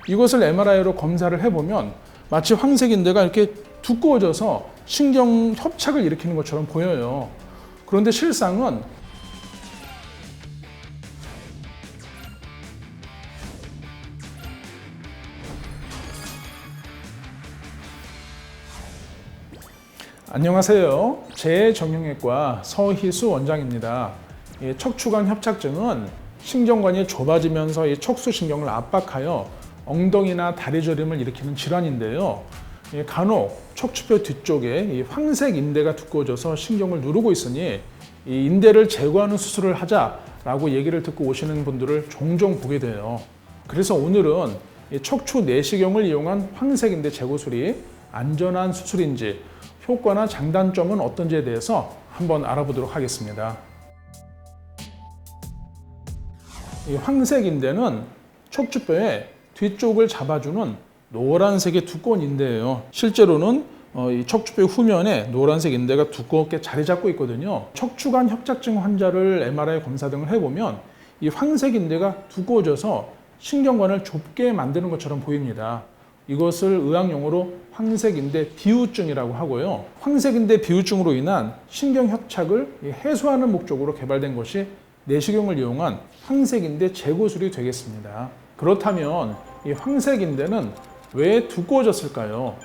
이것을 MRI로 검사를 해보면 마치 황색인대가 이렇게 두꺼워져서 신경 협착을 일으키는 것처럼 보여요. 그런데 실상은 안녕하세요. 재정형외과 서희수 원장입니다. 척추관 협착증은 신경관이 좁아지면서 이 척수신경을 압박하여 엉덩이나 다리 저림을 일으키는 질환인데요. 간혹 척추뼈 뒤쪽에 이 황색 인대가 두꺼워져서 신경을 누르고 있으니 이 인대를 제거하는 수술을 하자라고 얘기를 듣고 오시는 분들을 종종 보게 돼요. 그래서 오늘은 이 척추 내시경을 이용한 황색 인대 제거술이 안전한 수술인지 효과나 장단점은 어떤지에 대해서 한번 알아보도록 하겠습니다. 이 황색 인대는 척추뼈의 뒤쪽을 잡아주는 노란색의 두꺼운 인대예요. 실제로는 이 척추뼈 후면에 노란색 인대가 두껍게 자리 잡고 있거든요. 척추관 협착증 환자를 MRI 검사 등을 해보면 이 황색 인대가 두꺼워져서 신경관을 좁게 만드는 것처럼 보입니다. 이것을 의학용어로 황색인대 비후증이라고 하고요. 황색인대 비후증으로 인한 신경협착을 해소하는 목적으로 개발된 것이 내시경을 이용한 황색인대 제거술이 되겠습니다. 그렇다면 이 황색인대는 왜 두꺼워졌을까요?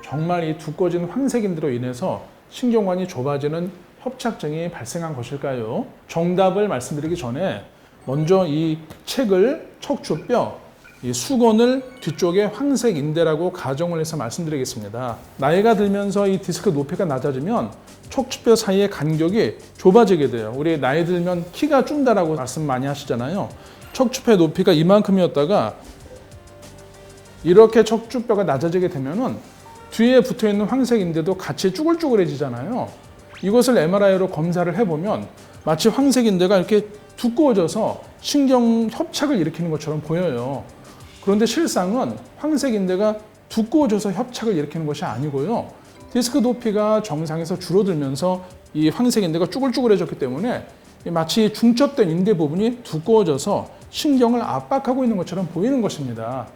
정말 이 두꺼워진 황색인대로 인해서 신경관이 좁아지는 협착증이 발생한 것일까요? 정답을 말씀드리기 전에 먼저 이 책을 척추뼈 이 수건을 뒤쪽에 황색 인대라고 가정을 해서 말씀드리겠습니다. 나이가 들면서 이 디스크 높이가 낮아지면 척추뼈 사이의 간격이 좁아지게 돼요. 우리 나이 들면 키가 준다라고 말씀 많이 하시잖아요. 척추뼈 높이가 이만큼이었다가 이렇게 척추뼈가 낮아지게 되면은 뒤에 붙어 있는 황색 인대도 같이 쭈글쭈글해지잖아요. 이것을 MRI로 검사를 해보면 마치 황색 인대가 이렇게 두꺼워져서 신경 협착을 일으키는 것처럼 보여요. 그런데 실상은 황색 인대가 두꺼워져서 협착을 일으키는 것이 아니고요. 디스크 높이가 정상에서 줄어들면서 이 황색 인대가 쭈글쭈글해졌기 때문에 마치 중첩된 인대 부분이 두꺼워져서 신경을 압박하고 있는 것처럼 보이는 것입니다.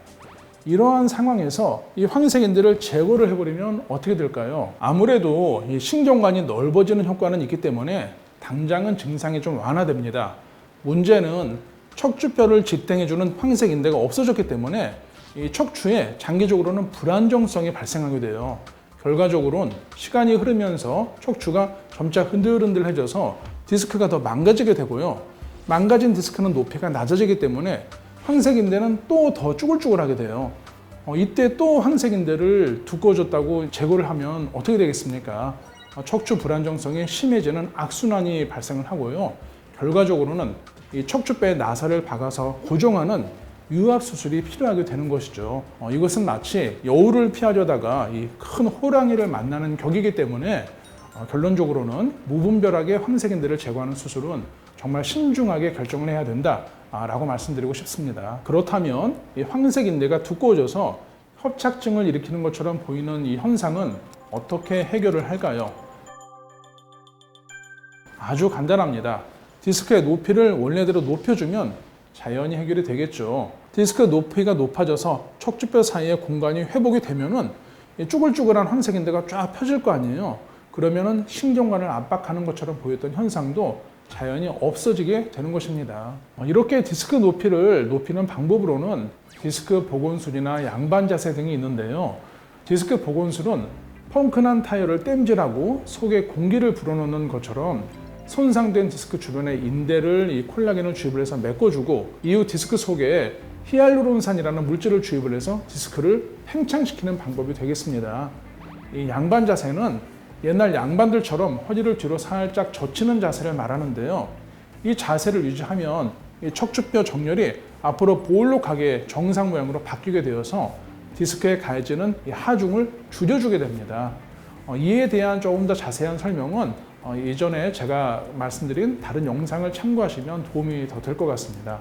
이러한 상황에서 이 황색 인대를 제거를 해버리면 어떻게 될까요? 아무래도 이 신경관이 넓어지는 효과는 있기 때문에 당장은 증상이 좀 완화됩니다. 문제는 척추뼈를 지탱해주는 황색 인대가 없어졌기 때문에 이 척추에 장기적으로는 불안정성이 발생하게 돼요. 결과적으로는 시간이 흐르면서 척추가 점차 흔들흔들해져서 디스크가 더 망가지게 되고요. 망가진 디스크는 높이가 낮아지기 때문에 황색 인대는 또 더 쭈글쭈글하게 돼요. 이때 또 황색 인대를 두꺼워졌다고 제거를 하면 어떻게 되겠습니까? 척추 불안정성이 심해지는 악순환이 발생을 하고요. 결과적으로는 이 척추뼈의 나사를 박아서 고정하는 유압 수술이 필요하게 되는 것이죠. 이것은 마치 여우를 피하려다가 이 큰 호랑이를 만나는 격이기 때문에 결론적으로는 무분별하게 황색인대를 제거하는 수술은 정말 신중하게 결정을 해야 된다라고 말씀드리고 싶습니다. 그렇다면 이 황색인대가 두꺼워져서 협착증을 일으키는 것처럼 보이는 이 현상은 어떻게 해결을 할까요? 아주 간단합니다. 디스크의 높이를 원래대로 높여주면 자연히 해결이 되겠죠. 디스크 높이가 높아져서 척추뼈 사이의 공간이 회복이 되면은 쭈글쭈글한 황색인대가 쫙 펴질 거 아니에요. 그러면은 신경관을 압박하는 것처럼 보였던 현상도 자연히 없어지게 되는 것입니다. 이렇게 디스크 높이를 높이는 방법으로는 디스크 복원술이나 양반 자세 등이 있는데요. 디스크 복원술은 펑크난 타이어를 땜질하고 속에 공기를 불어넣는 것처럼 손상된 디스크 주변에 인대를 이 콜라겐을 주입을 해서 메꿔주고 이후 디스크 속에 히알루론산이라는 물질을 주입을 해서 디스크를 팽창시키는 방법이 되겠습니다. 이 양반 자세는 옛날 양반들처럼 허리를 뒤로 살짝 젖히는 자세를 말하는데요. 이 자세를 유지하면 이 척추뼈 정렬이 앞으로 볼록하게 정상 모양으로 바뀌게 되어서 디스크에 가해지는 이 하중을 줄여주게 됩니다. 이에 대한 조금 더 자세한 설명은 예전에 제가 말씀드린 다른 영상을 참고하시면 도움이 더 될 것 같습니다.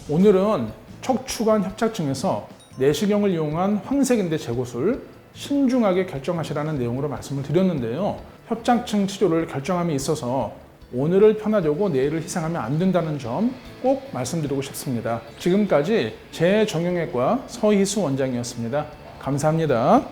오늘은 척추관 협착증에서 내시경을 이용한 황색인대 제거술 신중하게 결정하시라는 내용으로 말씀을 드렸는데요. 협착증 치료를 결정함에 있어서 오늘을 편하려고 내일을 희생하면 안 된다는 점 꼭 말씀드리고 싶습니다. 지금까지 재정형외과 서희수 원장이었습니다. 감사합니다.